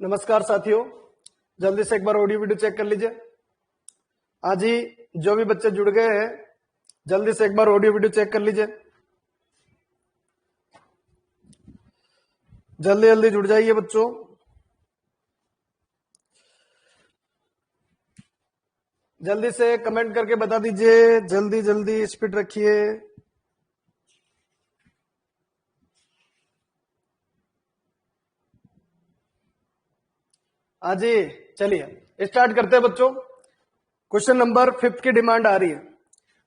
नमस्कार साथियों, जल्दी से एक बार ऑडियो वीडियो चेक कर लीजिए। आज ही जो भी बच्चे जुड़ गए हैं जल्दी से एक बार ऑडियो वीडियो चेक कर लीजिए। जल्दी जल्दी जुड़ जाइए बच्चों। जल्दी से कमेंट करके बता दीजिए, जल्दी जल्दी स्पीड रखिए। हाँ जी, चलिए स्टार्ट करते हैं बच्चों। क्वेश्चन नंबर 5 की डिमांड आ रही है।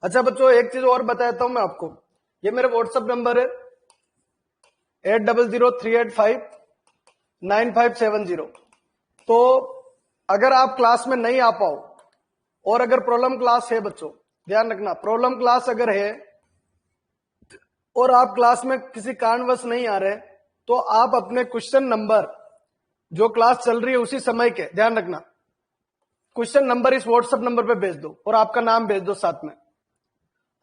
अच्छा बच्चों, एक चीज और बताता हूं मैं आपको। ये मेरा व्हाट्सएप नंबर है 8003859570। तो अगर आप क्लास में नहीं आ पाओ और अगर प्रॉब्लम क्लास है बच्चों, ध्यान रखना, प्रॉब्लम क्लास अगर है और आप क्लास में किसी कारणवश नहीं आ रहे तो आप अपने क्वेश्चन नंबर जो क्लास चल रही है उसी समय के, ध्यान रखना, क्वेश्चन नंबर इस व्हाट्सएप नंबर पे भेज दो और आपका नाम भेज दो साथ में।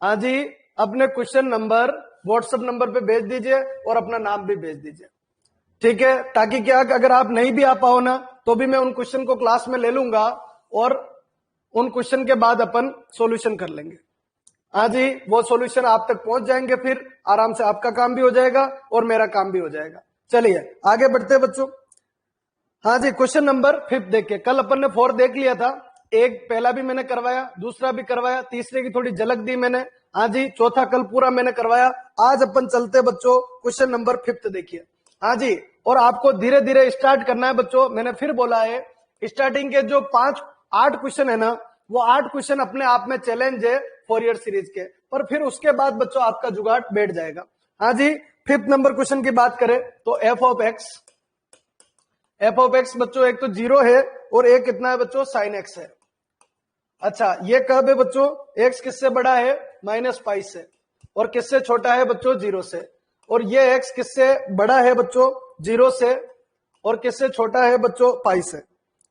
हाँ जी, अपने क्वेश्चन नंबर व्हाट्सएप नंबर पे भेज दीजिए और अपना नाम भी भेज दीजिए, ठीक है? ताकि क्या, अगर आप नहीं भी आ पाओ ना तो भी मैं उन क्वेश्चन को क्लास में ले लूंगा और उन क्वेश्चन के बाद अपन सॉल्यूशन कर लेंगे। हाँ जी, वो सॉल्यूशन आप तक पहुंच जाएंगे, फिर आराम से आपका काम भी हो जाएगा और मेरा काम भी हो जाएगा। चलिए आगे बढ़ते हैं बच्चों। हाँ जी, क्वेश्चन नंबर 5 देखिए। कल अपन ने 4 देख लिया था, एक पहला भी मैंने करवाया, दूसरा भी करवाया, तीसरे की थोड़ी झलक दी मैंने। हाँ जी, चौथा कल पूरा मैंने करवाया। आज अपन चलते बच्चों क्वेश्चन नंबर 5 देखिए। हाँ जी, और आपको धीरे धीरे स्टार्ट करना है बच्चों। मैंने फिर बोला है, स्टार्टिंग के जो 8 क्वेश्चन है ना, वो 8 क्वेश्चन अपने आप में चैलेंज है 4 ईयर सीरीज के, पर फिर उसके बाद बच्चों आपका जुगाड़ बैठ जाएगा। हाँ जी, 5 नंबर क्वेश्चन की बात करें तो एफ ऑफ एक्स बच्चों एक तो 0 है और एक कितना है बच्चों, साइन एक्स है। अच्छा, ये कब है बच्चों, एक्स किससे बड़ा है, -पाई से, और किससे छोटा है बच्चों, 0 से। और ये एक्स किससे बड़ा है बच्चों, 0 से, और किससे छोटा है बच्चों, पाई से।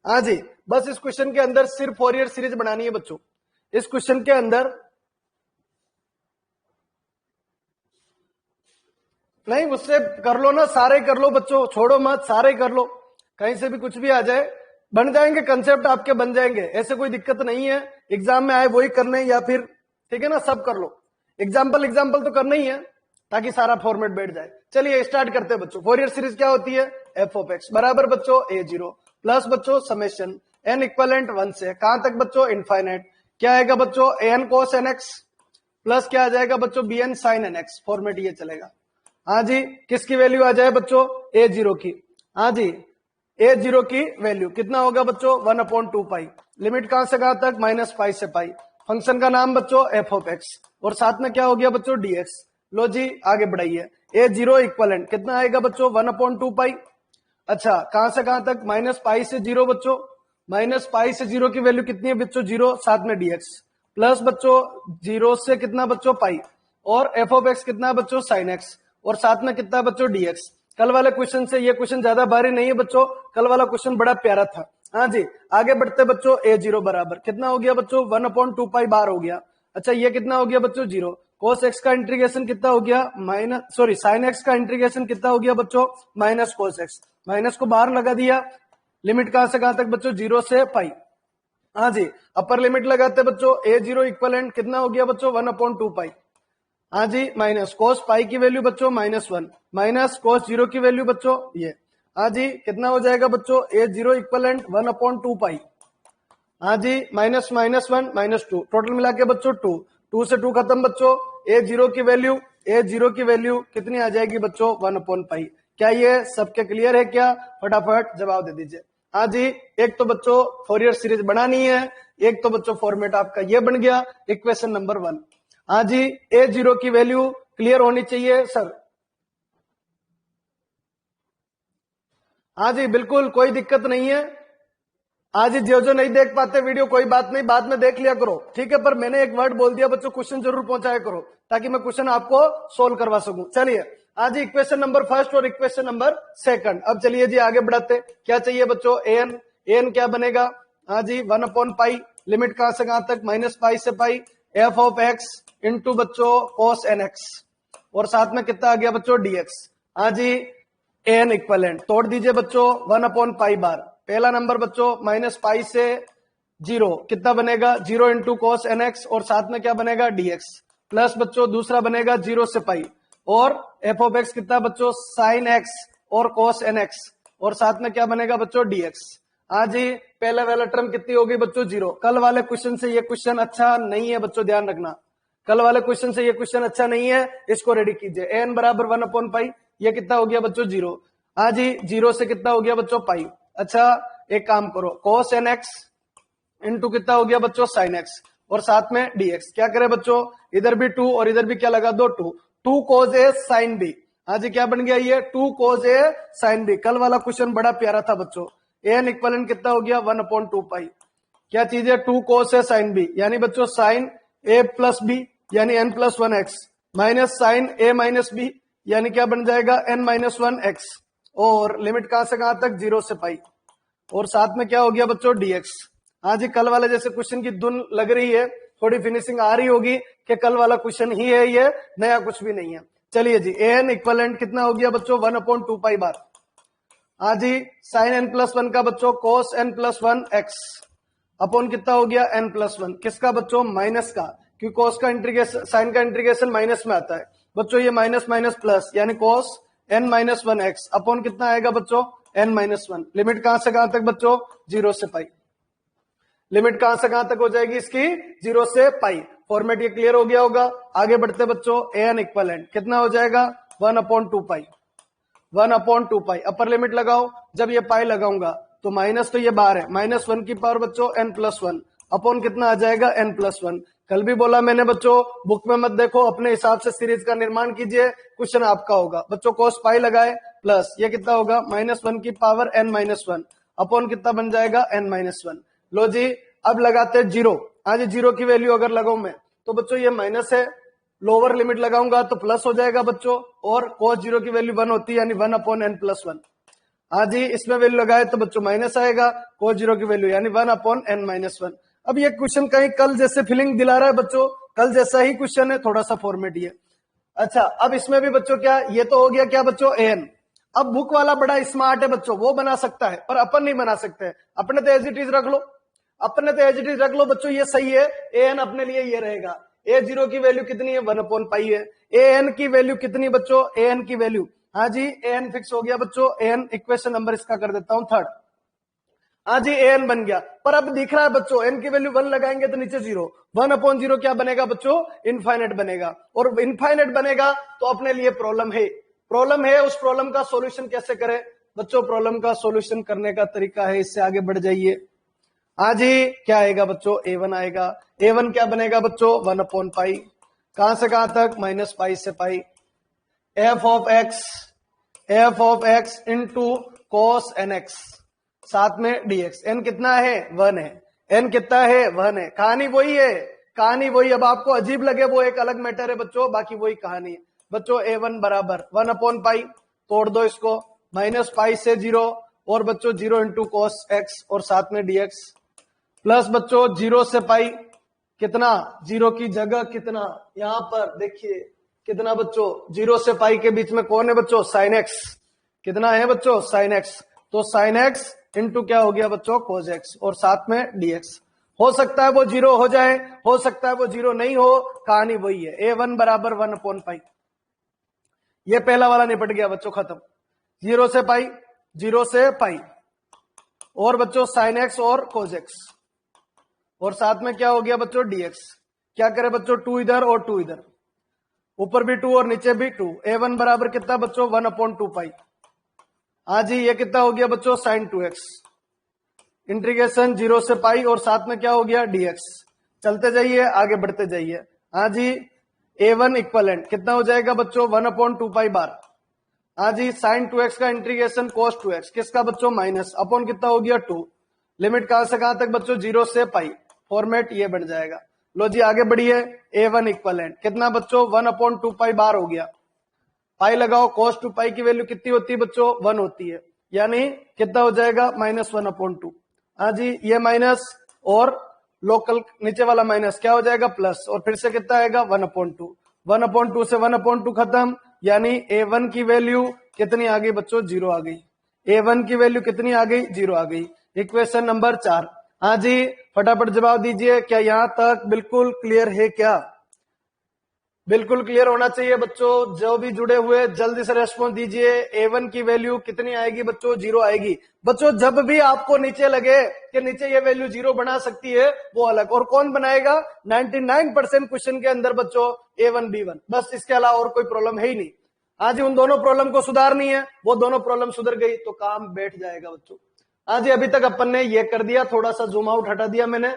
हाँ जी, बस इस क्वेश्चन के अंदर सिर्फ 4 ईयर सीरीज बनानी है बच्चों। इस क्वेश्चन के अंदर नहीं, उससे कर लो ना, सारे कर लो बच्चों, छोड़ो मत, सारे कर लो, कहीं से भी कुछ भी आ जाए, बन जाएंगे, कंसेप्ट आपके बन जाएंगे, ऐसे कोई दिक्कत नहीं है। एग्जाम में आए वही करने, या फिर ठीक है ना, सब कर लो। एग्जाम्पल तो करना ही है ताकि सारा फॉर्मेट बैठ जाए। चलिए स्टार्ट करते हैं बच्चों। 4 ईयर सीरीज क्या होती है, एफ ऑफ एक्स बराबर बच्चों a0 प्लस बच्चों समेशन n इक्वलेंट 1 से कहां तक बच्चों, इनफाइनाइट। क्या आएगा बच्चों, an cos nx प्लस क्या आ जाएगा बच्चों, bn sin nx। फॉर्मेट ये चलेगा। हाँ जी, किसकी वैल्यू आ जाए बच्चों, a0 की। हाँ जी, a0 की वैल्यू कितना होगा बच्चों, 1/2 पाई। लिमिट कहां से कहां तक, -पाई से पाई। फंक्शन का नाम बच्चों एफ ऑफ एक्स, और साथ में क्या हो गया बच्चों, dx। लो जी आगे बढ़ाइए। a0 इक्वलेंट कितना आएगा बच्चों, 1/2 पाई। अच्छा, कहां से कहां तक, -पाई से 0 बच्चों, -पाई से 0 की वैल्यू कितनी है बच्चों, 0, साथ में dx, प्लस बच्चों 0 से कितना बच्चों, पाई, और एफ ऑफ एक्स कितना बच्चों, साइन एक्स, और साथ में कितना बच्चों, dx। कल वाले क्वेश्चन से ये क्वेश्चन ज्यादा भारी नहीं है बच्चों, कल वाला क्वेश्चन बड़ा प्यारा था। हाँ जी, आगे बढ़ते बच्चों। a0 बराबर कितना हो गया बच्चों, 1/2 पाई बार हो गया। अच्छा, ये कितना हो गया बच्चों, 0। cos x का इंटीग्रेशन कितना हो गया, sin x का इंटीग्रेशन कितना हो गया बच्चों, -cos x। माइनस को बाहर लगा दिया। लिमिट कहां से कहां तक बच्चों, 0 से पाई। हाँ जी, अपर लिमिट लगाते बच्चों, a0 इक्वलेंट कितना हो गया बच्चों, 1/2 पाई। हाँ जी, माइनस cos पाई की वैल्यू बच्चों -1, माइनस cos 0 की वैल्यू बच्चों ये। हाँ जी, कितना हो जाएगा बच्चों, a0 इक्वलेंट 1/2 पाई। हाँ जी, -1 -2, टोटल मिला के बच्चों 2 से 2 खत्म बच्चों। a0 की वैल्यू कितनी आ जाएगी बच्चों, 1 पाई। क्या ये सबके क्लियर है क्या, फटाफट जवाब दे दीजिए। हाँ जी, एक तो बच्चों 4 ईयर सीरीज बनानी है, एक तो बच्चों फॉर्मेट आपका ये बन गया, इक्वेशन नंबर 1। हाँ जी, a0 की वैल्यू क्लियर होनी चाहिए सर। हाँ जी, बिल्कुल कोई दिक्कत नहीं है। आज जो नहीं देख पाते वीडियो, कोई बात नहीं, बाद में देख लिया करो, ठीक है? पर मैंने एक वर्ड बोल दिया बच्चों, क्वेश्चन जरूर पहुंचाया करो ताकि मैं क्वेश्चन आपको सोल्व करवा सकूं। चलिए आज इक्वेशन नंबर 1 और इक्वेशन नंबर 2। अब चलिए जी आगे बढ़ाते। क्या चाहिए बच्चों, an क्या बनेगा, हाँ जी 1/पाई। लिमिट कहां से कहां तक, -पाई से पाई। एफ ऑफ एक्स इंटू बच्चों cos nx, और साथ में कितना आ गया बच्चों, dx। हाँ जी, एन इक्वलेंट तोड़ दीजिए बच्चों 1/पाई बार। पहला नंबर बच्चों माइनस पाई से 0 कितना बनेगा 0 इंटू कॉस एन एक्स और साथ में क्या बनेगा dx प्लस बच्चों दूसरा बनेगा 0 से पाई और एफ ऑफ एक्स कितना बच्चों साइन एक्स और कॉस एन एक्स और साथ में क्या बनेगा बच्चों dx। आज ही पहले वाला टर्म कितनी होगी बच्चों 0। कल वाले क्वेश्चन से ये क्वेश्चन अच्छा नहीं है बच्चों, ध्यान रखना कल वाले क्वेश्चन से ये क्वेश्चन अच्छा नहीं है, इसको रेडी कीजिए। एन बराबर 1/पाई, ये कितना हो गया बच्चों 0। आज ही 0 से कितना हो गया बच्चों पाई। अच्छा एक काम करो कॉस एन एक्स इंटू कितना हो गया बच्चों साइन एक्स और साथ में dx। क्या करे बच्चों इधर भी 2 और इधर भी क्या लगा दो 2 cos a sin b। हाँ जी क्या बन गया ये 2 cos a sin b। कल वाला क्वेश्चन बड़ा प्यारा था बच्चों। एन इक्वलेंट कितना हो गया 1/2 पाई। क्या चीज है 2 cos a sin b यानी बच्चों साइन a प्लस बी यानी n plus 1x minus sine a minus B यानी क्या बन जाएगा n माइनस 1x और लिमिट कहां से कहां तक 0 से पाई और साथ में क्या हो गया बच्चों dx। हाँ जी कल वाले जैसे क्वेश्चन की धुन लग रही है, थोड़ी फिनिशिंग आ रही होगी कि कल वाला क्वेश्चन ही है, ये नया कुछ भी नहीं है। चलिए जी एन इक्वलेंट कितना हो गया बच्चों 1/2 बार। हाँ जी साइन n प्लस 1 का बच्चों cos n plus 1 x upon कितना हो गया n प्लस 1 किसका बच्चों माइनस का, क्योंकि cos का इंटीग्रेशन साइन का इंटीग्रेशन माइनस में आता है बच्चों, ये माइनस माइनस प्लस यानी cos n minus 1x upon कितना आएगा बच्चों n माइनस 1। लिमिट कहां से कहां तक बच्चों 0 से पाई। लिमिट कहां से कहां तक हो जाएगी इसकी 0 से पाई। फॉर्मेट ये क्लियर हो गया होगा। आगे बढ़ते बच्चों एन इक्वलेंट कितना हो जाएगा 1/2 पाई। 1/2 पाई अपर लिमिट लगाओ, जब ये पाई लगाऊंगा तो माइनस तो ये बाहर है -1 की पावर बच्चों n प्लस 1 अपॉन कितना आ जाएगा n प्लस 1। कल भी बोला मैंने बच्चों बुक में मत देखो, अपने हिसाब से सीरीज का निर्माण कीजिए, क्वेश्चन आपका होगा बच्चों। cos पाई लगाए प्लस ये कितना होगा -1 की पावर n माइनस 1 अपॉन कितना बन जाएगा n माइनस 1। लो जी अब लगाते हैं 0। आज 0 की वैल्यू अगर लगाऊं मैं तो बच्चों ये माइनस है, लोअर लिमिट लगाऊंगा तो प्लस हो जाएगा बच्चों और cos 0 की वैल्यू 1 होती है यानी 1/n+1। आज ही इसमें वैल्यू लगाए तो बच्चों माइनस आएगा, cos 0 की वैल्यू यानी 1/n-1। अब ये क्वेश्चन कहीं कल जैसे फीलिंग दिला रहा है बच्चों, कल जैसा ही क्वेश्चन है, थोड़ा सा फॉर्मेट ये। अच्छा अब इसमें भी बच्चों क्या ये तो हो गया क्या बच्चों an। अब बुक वाला बड़ा स्मार्ट है बच्चों, वो बना सकता है पर अपन नहीं बना सकते। अपने तो एज इट इज रख लो, अपने तो एज इट इज रख लो बच्चों, ये सही है। an अपने लिए ये रहेगा, a0 की वैल्यू कितनी है 1/पाई है। an की वैल्यू कितनी बच्चों an की वैल्यू, हाँ जी an फिक्स हो गया बच्चों। an इक्वेशन नंबर इसका कर देता हूं 3rd। हाँ जी an बन गया, पर अब दिख रहा है बच्चों n की वैल्यू 1 लगाएंगे तो नीचे 0, 1/0 क्या बनेगा बच्चों इनफाइनाइट बनेगा। और इनफाइनाइट बनेगा तो अपने लिए प्रॉब्लम है। उस प्रॉब्लम का सॉल्यूशन कैसे करें बच्चों, प्रॉब्लम का सॉल्यूशन करने का तरीका है, इससे आगे बढ़ जाइए। आज ही क्या आएगा बच्चों a1 आएगा। a1 क्या बनेगा बच्चों 1/पाई, कहां से कहां तक -पाई से पाई। f of x into cos nx साथ में dx। n कितना है 1 है, n कितना है 1 है। कहानी वही है, कहानी वही। अब आपको अजीब लगे वो एक अलग मैटर है बच्चों, बाकी वही कहानी है बच्चों। a1 बराबर 1/पाई, तोड़ दो इसको, -पाई से 0 और बच्चों 0 इंटू कॉस एक्स और साथ में dx प्लस बच्चों 0 से पाई कितना 0 की जगह कितना यहां पर देखिए कितना बच्चों 0 से पाई के बीच में कौन है बच्चों साइन एक्स। कितना है बच्चों साइन एक्स, तो साइन एक्स इंटू क्या हो गया बच्चों cos x और साथ में dx। हो सकता है वो 0 हो जाए, हो सकता है वो 0 नहीं हो, कहानी वही है। a1 बराबर 1/पाई। ये पहला वाला निपट गया बच्चों, खत्म। 0 से पाई, 0 से पाई और बच्चों साइन एक्स और cos x और साथ में क्या हो गया बच्चों dx। क्या करे बच्चों 2 इधर और 2 इधर, ऊपर भी 2 और नीचे भी 2। a1 बराबर कितना बच्चों 1/2 आज ही ये कितना हो गया बच्चों sin 2x इंटीग्रेशन 0 से पाई और साथ में क्या हो गया dx। चलते जाइए आगे बढ़ते जाइए। आज ही a1 इक्वलेंट कितना हो जाएगा बच्चों 1/2 बार। आज ही sin 2x का इंटीग्रेशन cos 2x किसका बच्चों माइनस अपॉन कितना हो गया 2। लिमिट कहां से कहां तक बच्चों 0 से पाई। फॉर्मेट ये बन जाएगा। लो जी आगे बढ़िए। a1 इक्वलेंट कितना बच्चों 1/2 बार हो गया। पाई लगाओ, cos 2 पाई की वैल्यू कितनी होती है बच्चों 1 होती है, यानी कितना हो जाएगा -1/2। हाँ जी ये माइनस और लोकल नीचे वाला माइनस क्या हो जाएगा प्लस और फिर से कितना आएगा 1/2। 1/2 से 1/2 खत्म, यानी a1 की वैल्यू कितनी आ गई बच्चों? 0 आ गई। A1 की वैल्यू कितनी आ गई? 0 आ गई। Equation number 4। हाँ जी, फटाफट जवाब दीजिए। क्या यहां तक बिल्कुल क्लियर है? क्या बिल्कुल क्लियर होना चाहिए बच्चों? जो भी जुड़े हुए जल्दी से रेस्पॉन्स दीजिए। A1 की वैल्यू कितनी आएगी बच्चों? 0 आएगी। बच्चों जब भी आपको नीचे लगे कि नीचे ये वैल्यू 0 बना सकती है, वो अलग। और कौन बनाएगा? 99% क्वेश्चन के अंदर बच्चों A1 B1, बस इसके अलावा और कोई प्रॉब्लम है ही नहीं। आज उन दोनों प्रॉब्लम को सुधारनी है, वो दोनों प्रॉब्लम सुधर गई तो काम बैठ जाएगा बच्चों। आज अभी तक अपन ने ये कर दिया, थोड़ा सा जूम आउट हटा दिया मैंने,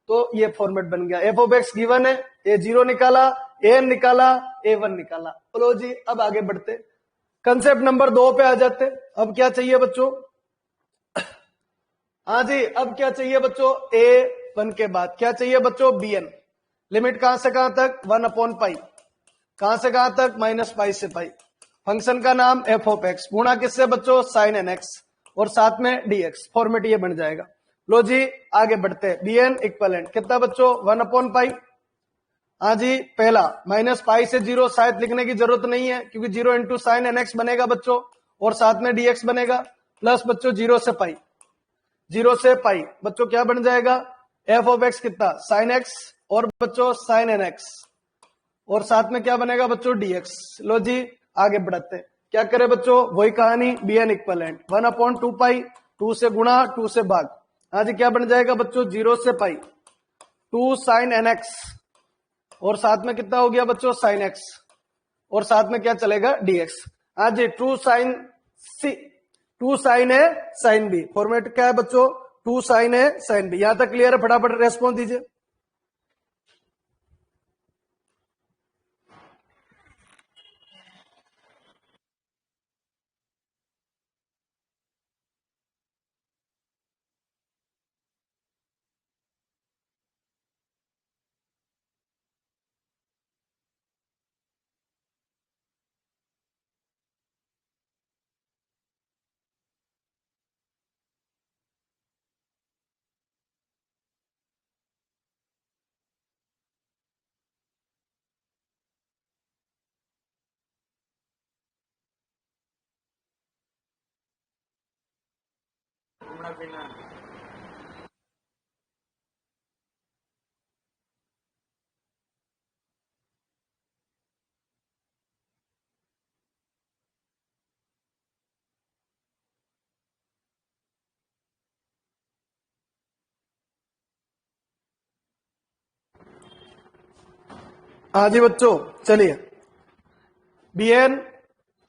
तो ये फॉर्मेट बन गया। एफ ऑफ एक्स गिवन है, A0 निकाला, an निकाला, A1 निकाला। बोलो जी, अब आगे बढ़ते, कंसेप्ट नंबर 2 पे आ जाते। अब क्या चाहिए बच्चों? हाँ जी, अब क्या चाहिए बच्चों? A1 के बाद क्या चाहिए बच्चों? Bn। लिमिट कहां से कहां तक? 1/पाई। कहां से कहां तक? -पाई से पाई। फंक्शन का नाम एफ ऑफ एक्स, गुणा किससे बच्चों? साइन एन एक्स, और साथ में dx। फॉर्मेट ये बन जाएगा। लो जी, आगे बढ़ते हैं। Bn इक्वलेंट कितना बच्चों? 1/पाई। हाँ जी, पहला -पाई से 0 शायद लिखने की जरूरत नहीं है, क्योंकि 0 इंटू साइन एन एक्स बनेगा बच्चों, और साथ में dx बनेगा, प्लस बच्चों 0 से पाई। 0 से पाई बच्चों क्या बन जाएगा? एफ ऑफ एक्स कितना? साइन एक्स, और बच्चों साइन एन एक्स, और साथ में क्या बनेगा बच्चों? dx। लो जी, आगे बढ़ते, क्या करे बच्चों? वही कहानी। Bn इक्वलेंट 1/2 पाई, 2 से गुणा, 2 से भाग। हाँ जी, क्या बन जाएगा बच्चों? 0 से पाई, 2 साइन एन एक्स, और साथ में कितना हो गया बच्चों? साइन एक्स, और साथ में क्या चलेगा? dx। हाँ जी, 2 साइन सी, 2 साइन है साइन बी। फॉर्मेट क्या है बच्चों? 2 साइन है साइन बी। यहां तक क्लियर है? फटाफट रेस्पॉन्स दीजिए। हाँ जी बच्चों, चलिए Bn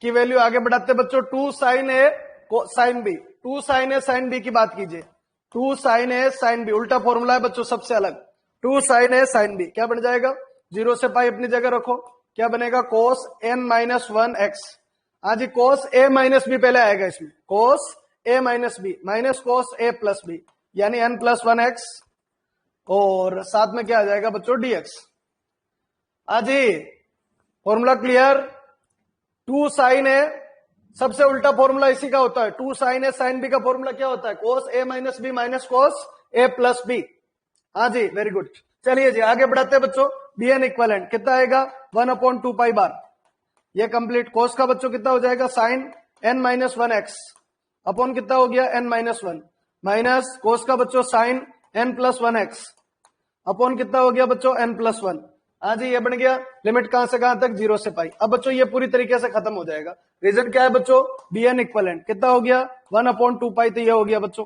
की वैल्यू आगे बढ़ाते बच्चों। 2 sine A sine B, 2 sine A sine B की बात कीजिए। 2 साइन ए साइन बी उल्टा फॉर्मूला है बच्चों, सबसे अलग। 2 साइन ए साइन बी क्या बन जाएगा? 0 से पाई अपनी जगह रखो, क्या बनेगा? cos n-1x। हाँ जी, cos a माइनस बी पहले आएगा इसमें, cos a minus B minus cos a plus B, यानी n+1x, और साथ में क्या आ जाएगा बच्चों? dx। हाँ जी, फॉर्मूला क्लियर? 2 साइन ए, सबसे उल्टा फॉर्मूला इसी का होता है। 2 साइन ए साइन बी का फॉर्मूला क्या होता है? cos a minus B minus cos a plus B. हाँ जी, वेरी गुड। चलिए जी, आगे बढ़ाते हैं बच्चों। Bn इक्वलेंट कितना आएगा? 1/2 पाई बार, ये कंप्लीट। cos का बच्चों कितना हो जाएगा? साइन n-1x अपॉन कितना हो गया? n-1 माइनस cos का बच्चों साइन n+1x अपॉन कितना हो गया बच्चों? n+1। हाँ जी, ये बन गया। लिमिट कहां से कहां तक? 0 से पाई। अब बच्चों ये पूरी तरीके से खत्म हो जाएगा। रीजन क्या है बच्चों? Bn इक्वलेंट कितना हो गया? 1/2 पाई, तो ये हो गया बच्चों।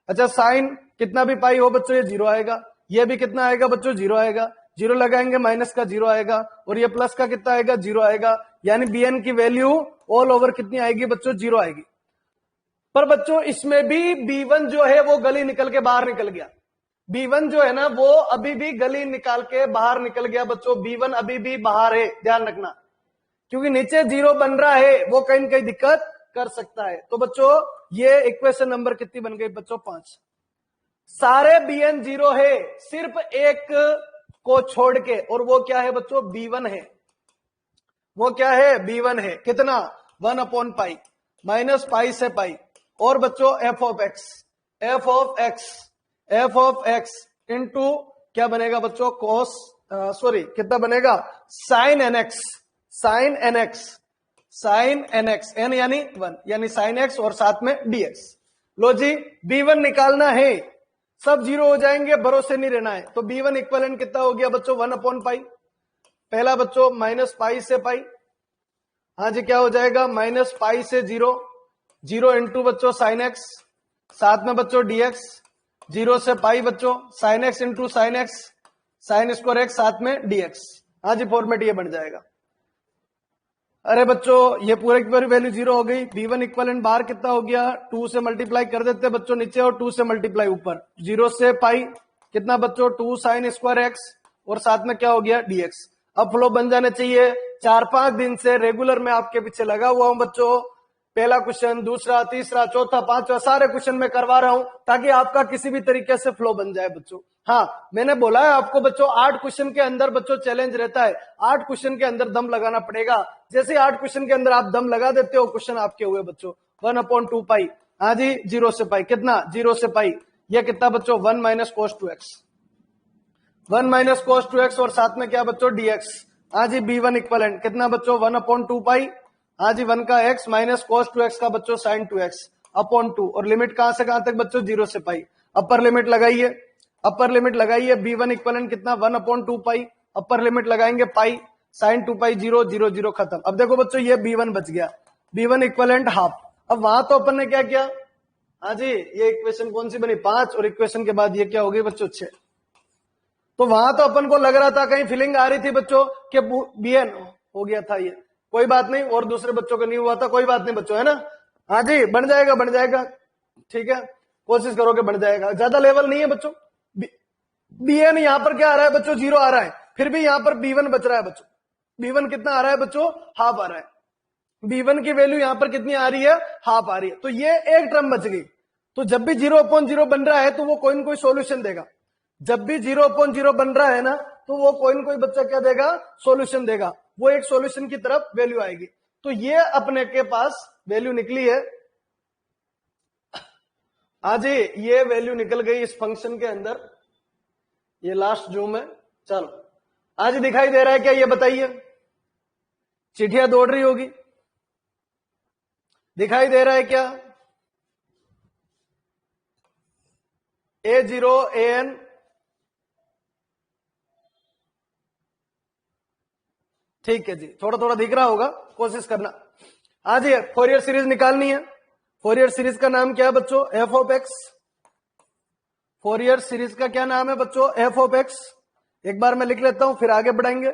अच्छा, साइन कितना भी पाई हो बच्चों, ये 0 आएगा। ये भी कितना आएगा बच्चों? 0 आएगा। 0 लगाएंगे, माइनस का 0 आएगा, और ये प्लस का कितना आएगा? 0 आएगा। यानी Bn की वैल्यू ऑल ओवर कितनी आएगी बच्चों? 0 आएगी। पर बच्चों इसमें भी B1 जो है वो गली निकल के बाहर निकल गया। B1 जो है ना, वो अभी भी गली निकाल के बाहर निकल गया बच्चों। B1 अभी भी बाहर है, ध्यान रखना, क्योंकि नीचे 0 बन रहा है, वो कहीं न कहीं दिक्कत कर सकता है। तो बच्चों ये इक्वेशन नंबर कितनी बन गई बच्चों? 5। सारे Bn 0 है, सिर्फ एक को छोड़ के, और वो क्या है बच्चों? B1 है। वो क्या है? B1 है। कितना? 1/पाई माइनस पाई से पाई, और बच्चों F of X, F of X, F of X into क्या बनेगा बच्चों? cos, सॉरी कितना बनेगा? Sine N X, sine N X, sine N X, N यानी 1 यानी साइन एक्स और साथ में dx। लो जी b1 निकालना है, सब जीरो हो जाएंगे, भरोसे नहीं रहना है। तो b1 इक्वलेंट कितना हो गया बच्चों 1/पाई, पहला बच्चों माइनस पाई से पाई, हाँ जी क्या हो जाएगा माइनस पाई से 0, 0 इंटू बच्चों साइन एक्स, साथ में बच्चों dx, 0 से पाई बच्चों sine x into sine x, sine square x साथ में dx। हाँ जी फॉर्मेट ये बन जाएगा। अरे बच्चों ये पूरे की पूरी वैल्यू 0 हो गई। b1 इक्वलेंट बाहर कितना हो गया 2 से मल्टीप्लाई कर देते बच्चों नीचे और 2 से मल्टीप्लाई ऊपर, 0 से पाई कितना बच्चों 2 साइन स्क्वायर एक्स और साथ में क्या हो गया dx। अब फ्लो बन जाने चाहिए। 4-5 दिन से रेगुलर में आपके पीछे लगा हुआ हूं बच्चों, पहला क्वेश्चन, दूसरा, तीसरा, चौथा, पांचवा सारे क्वेश्चन में करवा रहा हूं ताकि आपका किसी भी तरीके से फ्लो बन जाए बच्चों। हाँ मैंने बोला है आपको बच्चों 8 क्वेश्चन के अंदर बच्चों चैलेंज रहता है, 8 क्वेश्चन के अंदर दम लगाना पड़ेगा। जैसे 8 क्वेश्चन के अंदर आप दम लगा देते हो क्वेश्चन आपके हुए बच्चों 1/2 पाई। हाँ जी 0 से पाई कितना 0 से पाई, ये कितना बच्चों 1 minus cos 2x, 1 minus cos 2x और साथ में क्या बच्चों dx। हाँ जी b1 इक्वलेंट कितना बच्चों 1/2 पाई, हाँ जी 1 का x माइनस cos 2x का बच्चों sin 2x अपॉन 2 और लिमिट कहां से कहां तक बच्चों 0 से पाई। अपर लिमिट लगाइए, अपर लिमिट लगाइए, b1 इक्वलेंट कितना 1/2 पाई, अपर लिमिट लगाएंगे पाई, sin 2 पाई 0 0 0 खत्म। अब देखो बच्चों ये b1 बच गया, b1 इक्वलेंट हाफ। अब वहां तो अपन ने क्या किया, हाँ जी ये इक्वेशन कौन सी बनी 5 और इक्वेशन के बाद ये क्या हो गई बच्चों 6। तो वहां तो अपन को लग रहा था कहीं फीलिंग आ रही थी बच्चों कि bn हो गया था, ये कोई बात नहीं, और दूसरे बच्चों को नहीं हुआ था, कोई बात नहीं बच्चों, है ना। हाँ जी बन जाएगा बन जाएगा, ठीक है कोशिश करोगे बन जाएगा, ज्यादा लेवल नहीं है बच्चों। bn यहां पर क्या आ रहा है बच्चों 0 आ रहा है, फिर भी यहां पर b1 बच रहा है बच्चों। b1 कितना आ रहा है बच्चों हाफ आ रहा है, b1 की वैल्यू यहां पर कितनी आ रही है हाफ आ रही है। तो ये एक टर्म बच गई। तो जब भी 0/0 बन रहा है तो वो कोई ना कोई सोल्यूशन देगा, जब भी 0/0 बन रहा है ना तो वो कोई ना कोई बच्चा क्या देगा सॉल्यूशन देगा, वो एक सॉल्यूशन की तरफ वैल्यू आएगी। तो ये अपने के पास वैल्यू निकली है, आज ये वैल्यू निकल गई इस फंक्शन के अंदर, ये लास्ट जूम है। चलो आज दिखाई दे रहा है क्या ये बताइए, चिट्ठियां दौड़ रही होगी, दिखाई दे रहा है क्या A0 AN, ठीक है जी थोड़ा थोड़ा दिख रहा होगा, कोशिश करना। आज ये फोरियर सीरीज निकालनी है, फोरियर सीरीज का नाम क्या है बच्चों f of x, Fourier series का क्या नाम है बच्चों f ऑफ x। एक बार मैं लिख लेता हूं फिर आगे बढ़ाएंगे।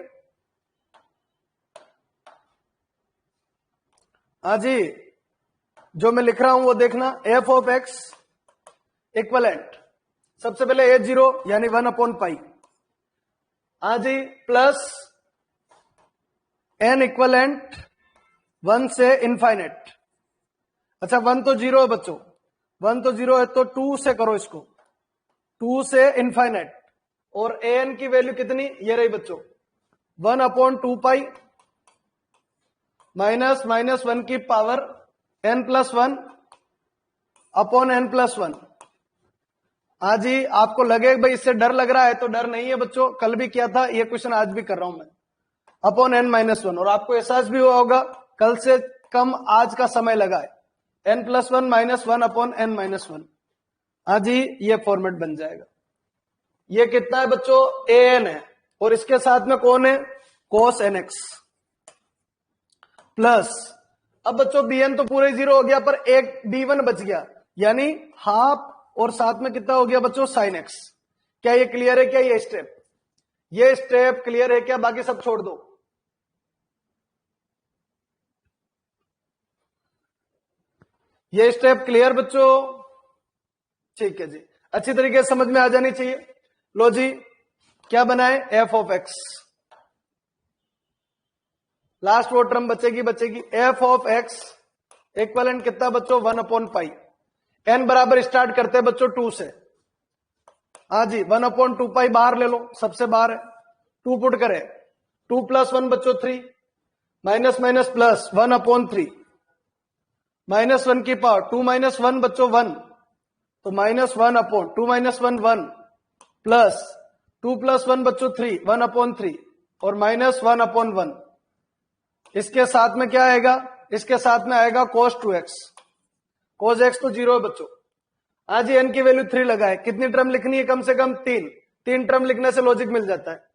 हाँ जी जो मैं लिख रहा हूं वो देखना, f ऑफ x इक्वलेंट सबसे पहले A0 यानी 1/पाई, हाँ जी प्लस n इक्वलेंट 1 से इनफाइनेट। अच्छा 1 तो 0 है बच्चों, 1 तो 0 है तो 2 से करो इसको, 2 से इनफाइनेट, और an की वैल्यू कितनी ये रही बच्चों 1/2 पाई माइनस माइनस 1 की पावर n+1 अपॉन n+1। आज ही आपको लगे भाई इससे डर लग रहा है तो डर नहीं है बच्चों, कल भी किया था ये क्वेश्चन आज भी कर रहा हूं मैं, अपॉन n-1। और आपको एहसास भी हुआ होगा कल से कम आज का समय लगा है, n+1 -1 अपॉन n-1। आज ही ये फॉर्मेट बन जाएगा। ये कितना है बच्चों an है और इसके साथ में कौन है cos nx प्लस, अब बच्चों bn तो पूरे 0 हो गया पर एक b1 बच गया यानी हाफ, और साथ में कितना हो गया बच्चों sin x। क्या ये क्लियर है क्या ये स्टेप क्लियर है क्या, बाकी सब छोड़ दो। ये स्टेप क्लियर बच्चों, ठीक है जी अच्छी तरीके से समझ में आ जानी चाहिए। लो जी क्या बनाए f ऑफ x, लास्ट वो टर्म बचेगी f ऑफ x इक्वलेंट कितना बच्चों 1/पाई, n बराबर स्टार्ट करते हैं बच्चों 2 से, हाँ जी 1/2 पाई बाहर ले लो, सबसे बाहर है 2 पुट करे, 2 + 1 बच्चों 3 माइनस माइनस प्लस 1/3 -1 की पावर 2 - 1 बच्चों 1 तो -1/2 -1 1 प्लस 2 + 1 बच्चों 3 1/3 और -1/1 इसके साथ में क्या आएगा, इसके साथ में आएगा cos 2x। cos x तो 0 है बच्चों। आज n की वैल्यू 3 लगाए, कितनी टर्म लिखनी है, कम से कम 3 टर्म लिखने से लॉजिक मिल जाता है।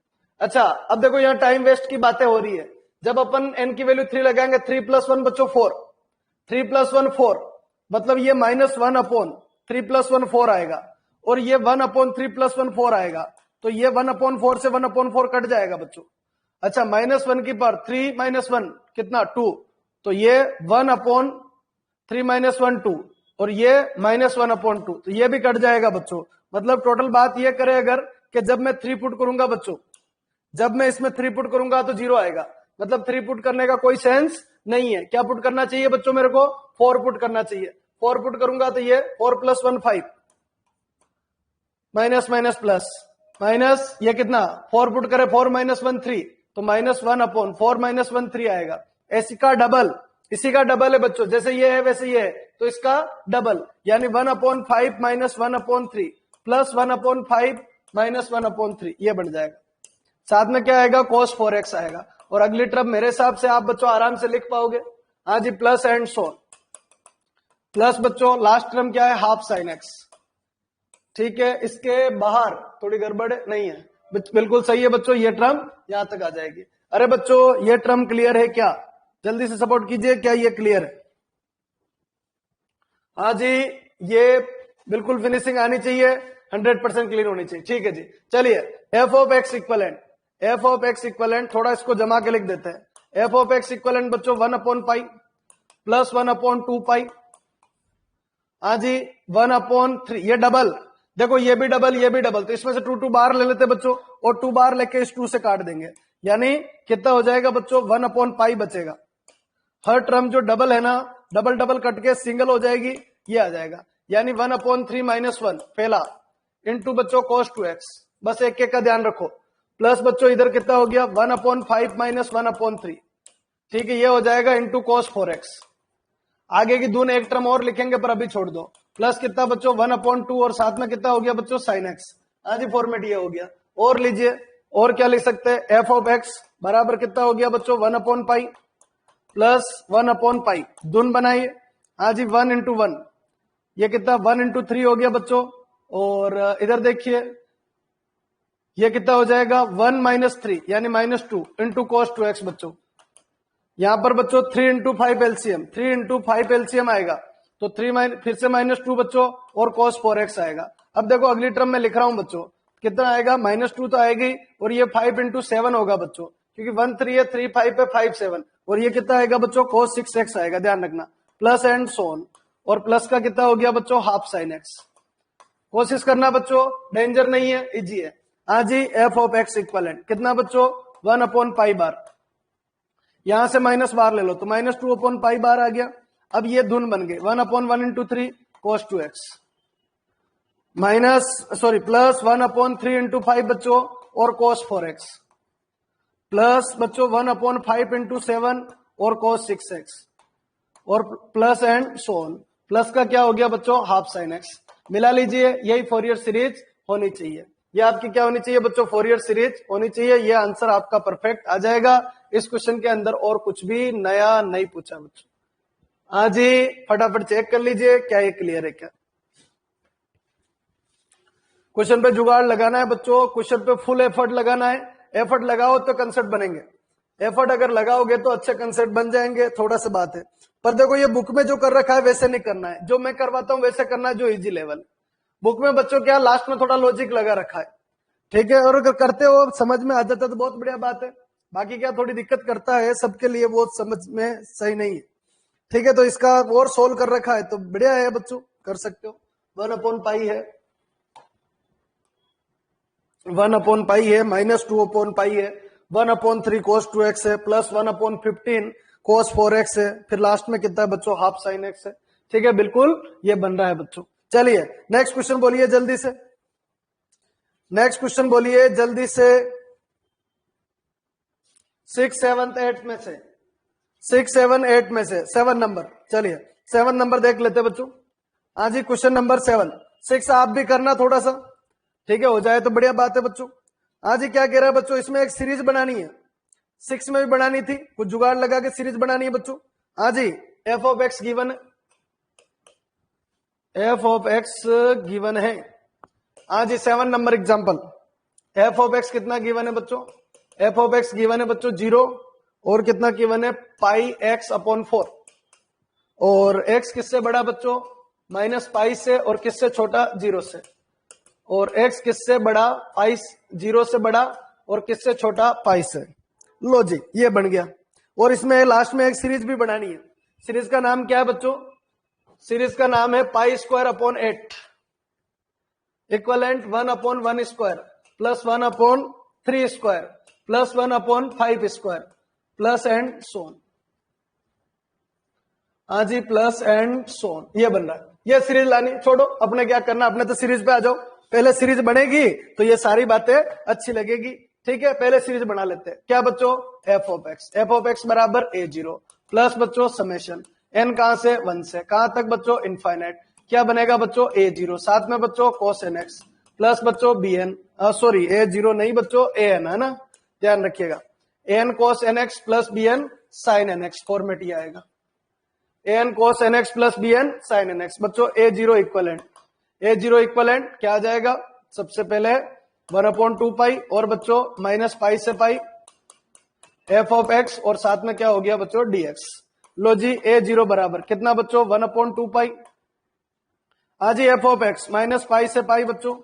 अच्छा अब देखो यहाँ टाइम वेस्ट की बातें हो रही है। जब अपन n की वैल्यू 3 लगाएंगे, 3 + 1 बच्चों 4, 3 + 1 4, मतलब ये -1/3 + 1 4 आएगा, और ये 1/3 + 1 4 आएगा, तो ये 1/4 से 1/4 कट जाएगा बच्चों। अच्छा -1 की पावर 3 - 1 कितना 2, तो ये 1/3 - 1 2, और ये -1/2, तो ये भी कट जाएगा बच्चों। मतलब टोटल बात ये करे अगर कि जब मैं 3 पुट करूंगा बच्चों, जब मैं इसमें 3 पुट करूंगा तो 0 आएगा, मतलब 3 पुट करने का कोई सेंस नहीं है। क्या पुट करना चाहिए बच्चों, मेरे को 4 पुट करना चाहिए। 4 पुट करूंगा तो ये 4 + 1 5, माइनस माइनस प्लस माइनस, ये कितना 4 पुट करे 4 - 1 3, तो -1/4 - 1 3 आएगा। इसी का डबल, इसी का डबल है बच्चों, जैसे ये है वैसे ये है, तो इसका डबल यानी 1/5 - 1/3 प्लस 1/5 - 1/3, ये बन जाएगा। साथ में क्या आएगा, cos 4x आएगा। और अगली टर्म मेरे हिसाब से आप बच्चों आराम से लिख पाओगे। हाँ जी, प्लस एंड सो प्लस बच्चों लास्ट टर्म क्या है, हाफ sin x। ठीक है, इसके बाहर थोड़ी गड़बड़ नहीं है, बिल्कुल सही है बच्चों, ये टर्म यहां तक आ जाएगी। अरे बच्चों ये टर्म क्लियर है क्या, जल्दी से सपोर्ट कीजिए, क्या ये क्लियर है? हाँ जी, ये बिल्कुल फिनिशिंग आनी चाहिए, 100% क्लियर होनी चाहिए। ठीक है जी, चलिए f ऑफ x इक्वलेंट थोड़ा इसको जमा के लिख देते हैं। f ऑफ x इक्वलेंट बच्चों 1/π प्लस 1/2π। हाँ जी 1/3, ये डबल, देखो ये भी डबल ये भी डबल, तो इसमें से 2 बार ले लेते बच्चों, और 2 बार लेके इस 2 से काट देंगे, यानी कितना हो जाएगा बच्चों, 1/π बचेगा। हर टर्म जो डबल है ना, डबल डबल कट के सिंगल हो जाएगी, ये आ जाएगा, यानी 1/3 - 1 पहला इंटू बच्चों cos 2x, बस एक एक का ध्यान रखो। प्लस बच्चों इधर कितना हो गया, 1/5 - 1/3, ठीक है, ये हो जाएगा इंटू cos 4x। आगे की दून एक टर्म और लिखेंगे पर अभी छोड़ दो। प्लस कितना बच्चों 1/2, और साथ में कितना हो गया बच्चों sin x। हाँ जी, फॉर्मेट ये हो गया। और लीजिए, और क्या लिख सकते हैं, f ऑफ x बराबर कितना हो गया बच्चों 1/π प्लस 1/π, दून बनाइए। हाँ जी 1 × 1, ये कितना 1 × 3 हो गया बच्चों, और इधर देखिए ये कितना हो जाएगा 1 - 3 यानी -2 इंटू cos 2x बच्चों। यहां पर बच्चों 3 × 5 एलसीएम, 3 × 5 एलसीएम आएगा, तो 3 फिर से -2 बच्चों, और cos 4x आएगा। अब देखो अगली टर्म में लिख रहा हूं बच्चों, कितना आएगा, -2 तो आएगी, और ये 5 × 7 होगा बच्चों, क्योंकि 1 3 है, 3 5 पे 5 7, और ये कितना आएगा बच्चों cos 6x आएगा, ध्यान रखना, प्लस एंड सोन, और प्लस का कितना हो गया बच्चों हाफ sin x। कोशिश करना बच्चों, डेंजर नहीं है, इजी है। हाँ जी f ऑफ x इक्वलेंट कितना बच्चों 1/π बार, यहां से माइनस बार ले लो, तो -2/π बार आ गया। अब ये धुन बन गए 1/1 × 3 cos 2x प्लस 1/3 × 5 बच्चों, और cos 4x, प्लस बच्चों 1/5 × 7 और cos 6x, और प्लस एंड सोन, प्लस का क्या हो गया बच्चों हाफ sin x। मिला लीजिए, यही फोरियर सीरीज होनी चाहिए, ये आपकी क्या होनी चाहिए बच्चों, फोरियर सीरीज होनी चाहिए। ये आंसर आपका परफेक्ट आ जाएगा। इस क्वेश्चन के अंदर और कुछ भी नया नहीं पूछा बच्चों। हाँ जी, फटाफट चेक कर लीजिए क्या ये क्लियर है क्या। क्वेश्चन पे जुगाड़ लगाना है बच्चों, क्वेश्चन पे फुल एफर्ट लगाना है। एफर्ट लगाओ तो कंसेप्ट बनेंगे, एफर्ट अगर लगाओगे तो अच्छे कंसेप्ट बन जाएंगे। थोड़ा सा बात है, पर देखो ये बुक में जो कर रखा है वैसे नहीं करना है, जो मैं करवाता हूं वैसे करना है, जो इजी लेवल। बुक में बच्चों क्या लास्ट में थोड़ा लॉजिक लगा रखा है, ठीक है, और अगर करते हो समझ में आ जाता तो बहुत बढ़िया बात है। बाकी क्या थोड़ी दिक्कत करता है सबके लिए, वो समझ में सही नहीं है, ठीक है। तो इसका और सोल्व कर रखा है तो बढ़िया है बच्चों, कर सकते हो। 1/π है, 1/π है, -2/π है, 1/3 cos 2x है, प्लस 1/15 cos 4x है, फिर लास्ट में कितना है बच्चों हाफ sin x है, ठीक है, बिल्कुल ये बन रहा है बच्चों। चलिए नेक्स्ट क्वेश्चन बोलिए जल्दी से, नेक्स्ट क्वेश्चन बोलिए जल्दी से। 6 7 8 में से 6 7 8 में से 7 नंबर, चलिए 7 नंबर देख लेते बच्चों। हाँ जी क्वेश्चन नंबर 7, 6 आप भी करना थोड़ा सा, ठीक है, हो जाए तो बढ़िया बात है बच्चों। हाँ जी क्या कह रहा है बच्चों, इसमें एक सीरीज बनानी है, 6 में भी बनानी थी, कुछ जुगाड़ लगा के सीरीज बनानी है बच्चों। हाँ जी, एफ ऑफ एक्स गिवन है, एफ ऑफ एक्स गिवन है। हाँ जी, 7 number example, F of X कितना गिवन है बच्चों? एफ ऑफ एक्स गिवन है बच्चों 0 और कितना गिवन है पाई एक्स अपॉन 4। और एक्स किससे बड़ा बच्चों? माइनस पाई से, और किससे छोटा? 0 से। और एक्स किससे बड़ा? पाई 0 से बड़ा, और किससे छोटा? पाई से। लो जी, ये बन गया। और इसमें लास्ट में एक सीरीज भी बनानी है। सीरीज का नाम क्या है बच्चों? सीरीज का नाम है pi square upon 8 equivalent 1 upon 1 square plus 1 upon 3 square plus 1 upon 5 square plus and so on. हाँ जी, प्लस एंड सोन, ये बन रहा है। ये सीरीज लानी, छोड़ो अपने क्या करना, अपने तो सीरीज पे आ जाओ। पहले सीरीज बनेगी तो ये सारी बातें अच्छी लगेगी, ठीक है। पहले सीरीज बना लेते हैं। क्या बच्चों? F of X, F of x बराबर a0 प्लस बच्चों समेशन n कहां से? 1 से कहां तक बच्चों? इनफाइनाइट। क्या बनेगा बच्चों? a0 साथ में बच्चों cos nx प्लस बच्चों bn, सॉरी a0 नहीं बच्चों an है ना, ध्यान रखिएगा। an cos nx plus bn sin nx, format ये आएगा an cos nx plus bn sin nx। बच्चों a0 इक्वलेंट, a0 इक्वलेंट क्या आ जाएगा? सबसे पहले 1/2 पाई और बच्चों माइनस पाई से पाई एफ ऑफ एक्स, और साथ में क्या हो गया बच्चों? dx। लो जी, a0 बराबर कितना बच्चों? 1/2 पाई। आज ही F of X minus pi से पाई बच्चों।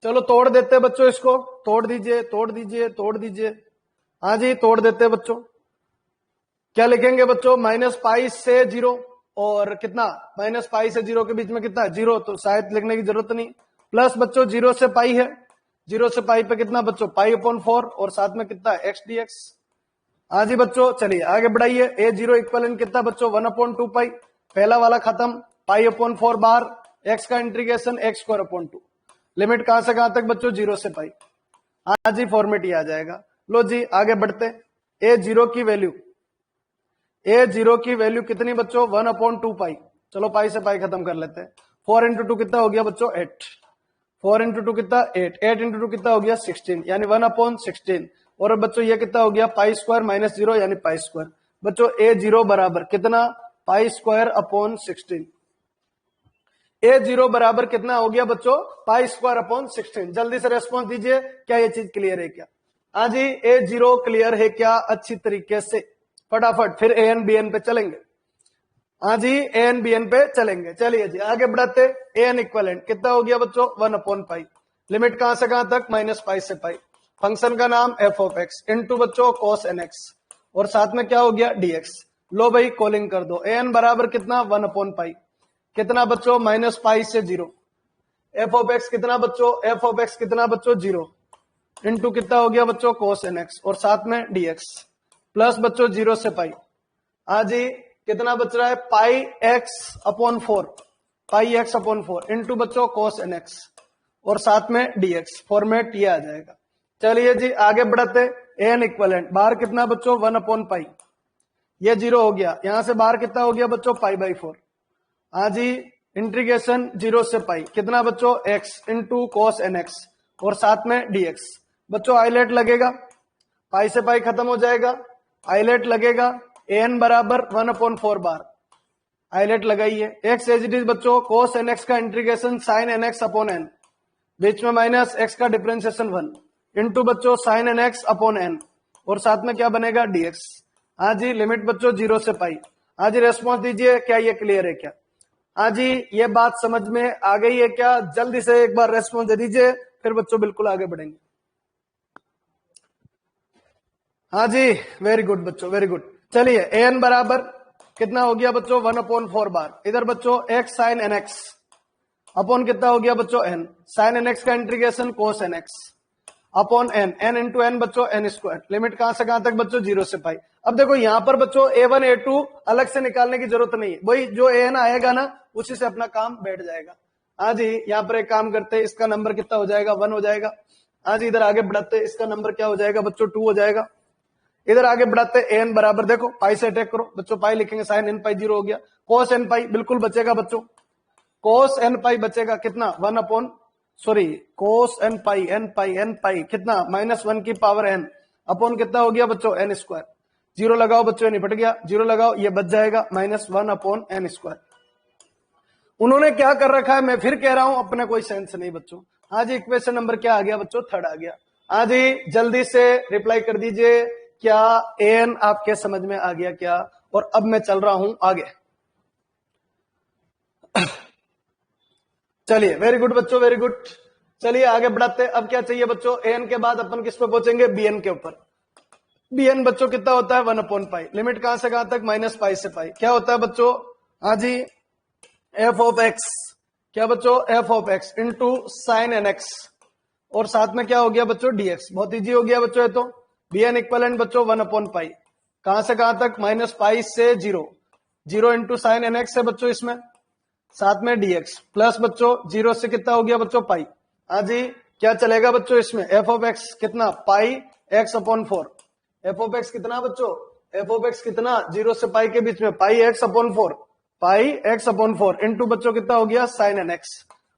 चलो तोड़ देते बच्चों, इसको तोड़ दीजिए, तोड़ दीजिए, तोड़ दीजिए। हाँ जी, तोड़ देते बच्चों। क्या लिखेंगे बच्चों? माइनस पाई से 0 और कितना? माइनस पाई से 0 के बीच में कितना है? 0, तो शायद लिखने की जरूरत नहीं। प्लस बच्चों 0 से पाई है, 0 से पाई पे कितना बच्चों? पाई अपॉन 4, और साथ में कितना है? X dx। हाँ जी बच्चों, चलिए आगे बढ़ाइए। a0 इक्वलेंट कितना बच्चों? 1/2 पाई, पहला वाला खत्म, पाई अपॉन 4 बार, एक्स का integration x square upon 2, limit कहां से कहां तक बच्चों? 0 से पाई। हाँ जी, फॉर्मेट ये आ जाएगा। लो जी, आगे बढ़ते। a0 की वैल्यू, a0 की वैल्यू कितनी बच्चों? 1/2 पाई। चलो पाई से पाई खत्म कर लेते हैं। 4 इंटू 2 कितना हो गया बच्चों? 8। 4 इंटू 2 कितना? 8। 8 इंटू 2 कितना हो गया? 16, यानी 1/16। और बच्चों ये कितना हो गया? पाई स्क्वायर माइनस 0, यानी पाई स्क्वायर। बच्चों a0 बराबर कितना? पाई स्क्वायर अपॉन 16। a0 बराबर कितना हो गया बच्चों? पाई स्क्वायर अपॉन 16। जल्दी से रेस्पॉन्स दीजिए, क्या ये चीज क्लियर है क्या? हाँ जी, a0 क्लियर है क्या? अच्छी तरीके से, फटाफट। फिर an bn पे चलेंगे। हाँ जी, an bn पे चलेंगे। चलिए जी, आगे बढ़ाते। an इक्वलेंट कितना हो गया बच्चों? 1/पाई, लिमिट कहां से कहां तक? माइनस पाई से पाई। फंक्शन का नाम एफ ऑफ एक्स इंटू बच्चों cos nx, और साथ में क्या हो गया? dx। लो भाई, कॉलिंग कर दो। an बराबर कितना? 1/पाई, कितना बच्चों? माइनस पाई से 0। एफ ऑफ एक्स कितना बच्चों? एफ ऑफ एक्स कितना बच्चों? 0 इंटू कितना हो गया बच्चों? cos nx, और साथ में dx प्लस बच्चों 0 से पाई। हाँ जी, कितना बच रहा है? पाई एक्स अपॉन 4, पाई एक्स अपॉन 4 इंटू बच्चों cos nx, और साथ में dx। फॉर्मेट ये आ जाएगा। चलिए जी, आगे बढ़ते। an इक्वलेंट बाहर कितना बच्चों? 1/पाई, ये 0 हो गया। यहां से बाहर कितना हो गया बच्चों? पाई/4। हाँ जी, इंटीग्रेशन 0 से पाई, कितना बच्चों? x इंटू cos nx, और साथ में dx। बच्चों आइलेट लगेगा, पाई से पाई खत्म हो जाएगा, आइलेट लगेगा। an बराबर 1/4 बार, आइलेट लगाइए। x एज इट इज बच्चों cos nx का integration sin nx upon n, बीच में माइनस x का डिफरेंशिएशन 1 इंटू बच्चों sin nx अपॉन n, और साथ में क्या बनेगा? dx। हाँ जी, लिमिट बच्चों 0 से पाई। हाँ जी, रेस्पॉन्स दीजिए, क्या ये क्लियर है क्या? हाँ जी, ये बात समझ में आ गई है क्या? जल्दी से एक बार रेस्पॉन्स दे दीजिए, फिर बच्चों बिल्कुल आगे बढ़ेंगे। हाँ जी, वेरी गुड बच्चों, वेरी गुड। चलिए, an बराबर कितना हो गया बच्चों? 1/4 बार। इधर बच्चों x sin nx अपॉन कितना हो गया बच्चों? n sin nx का integration cos nx upon n into n बच्चों n स्क्वायर, लिमिट कहां से कहां तक बच्चों? 0 से पाई। अब देखो यहां पर बच्चों a1 a2 अलग से निकालने की जरूरत नहीं है, वही जो an आएगा ना उसी से अपना काम बैठ जाएगा। हाँ जी, यहाँ पर एक काम करते हैं, इसका नंबर कितना हो जाएगा? 1 हो जाएगा। हाँ जी, इधर आगे बढ़ाते, इसका नंबर क्या हो जाएगा बच्चों? 2 हो जाएगा। इधर आगे बढ़ाते an बराबर, देखो पाई से अटैक करो बच्चों, पाई लिखेंगे, sin n पाई 0 हो गया। cos n पाई बिल्कुल बचेगा बच्चों, cos n पाई बचेगा कितना? 1 cos n पाई कितना? -1 की पावर n, अपॉन कितना हो गया बच्चों एन स्क्वायर। जीरो लगाओ बच्चों, निपट गया, जीरो लगाओ, ये बच जाएगा -1 अपॉन एन स्क्वायर। उन्होंने क्या कर रखा है, मैं फिर कह रहा हूं, अपने कोई सेंस नहीं बच्चों। हाँ जी, इक्वेशन नंबर क्या आ गया बच्चों, थर्ड आ गया। हाँ जी, जल्दी से रिप्लाई कर दीजिए, क्या एन आपके समझ में आ गया क्या? और अब मैं चल रहा हूं आगे। चलिए, वेरी गुड बच्चों, वेरी गुड। चलिए आगे बढ़ाते हैं। अब क्या चाहिए बच्चों, एन के बाद अपन किस पे पहुंचेंगे, bn के ऊपर। bn बच्चों कितना होता है 1 अपॉन पाई। लिमिट कहां से कहां तक, -पाई से पाई। क्या होता है बच्चों, हाँ जी, एफ ऑफ एक्स, क्या बच्चों, F of X into sine N X, और साथ में क्या हो गया बच्चों, dx। बहुत इजी हो गया बच्चों, ये तो bn इक्वलेंट बच्चों 1 अपॉन पाई, कहां से कहां तक, -पाई से 0, 0 इंटू साइन एन एक्स है बच्चों इसमें, साथ में dx, प्लस बच्चों 0 से कितना हो गया बच्चों, पाई। हाँ जी, क्या चलेगा बच्चों इसमें, एफ ऑफ एक्स कितना, pi X upon 4। F of X कितना बच्चों, एफ ऑफ एक्स कितना, 0 से पाई के बीच में, पाई एक्स अपॉन 4, पाई एक्स अपॉन 4 इंटू बच्चों कितना हो गया, साइन एन एक्स,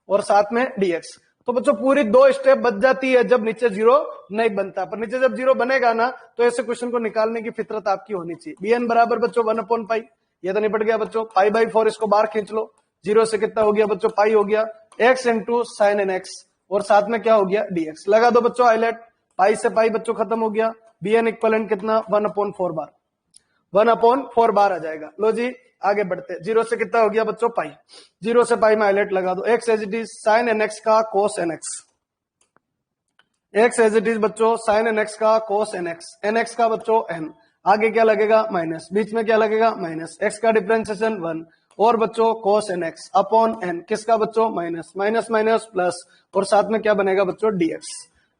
और साथ में dx। तो बच्चों पूरी 2 स्टेप बच जाती है जब नीचे 0 नहीं बनता, पर नीचे जब 0 बनेगा ना, तो ऐसे क्वेश्चन को निकालने की फितरत आपकी होनी चाहिए। bn बराबर बच्चों 1 अपॉन पाई, ये तो निपट गया बच्चों, पाई बाई 4 इसको बाहर खींच लो, 0 से कितना हो गया बच्चों, पाई हो गया, x into sine N X, और साथ में क्या हो गया, dx। लगा दो बच्चों हाईलाइट, पाई से पाई बच्चों खत्म हो गया, bn इक्वलेंट कितना 1 अपॉन 4 बार, 1 अपॉन 4 बार आ जाएगा। लो जी आगे बढ़ते, 0 से कितना हो गया बच्चों, पाई, 0 से पाई में हाईलाइट लगा दो, x as it is sine N X का cos N X, x as it is बच्चों साइन एन एक्स का cos N X, N X का बच्चों n, आगे क्या लगेगा माइनस, बीच में क्या लगेगा माइनस, x का डिफरेंशिएशन 1, और बच्चों कोस एन एक्स अपॉन n, किसका बच्चों, माइनस, माइनस माइनस प्लस, और साथ में क्या बनेगा बच्चों, dx।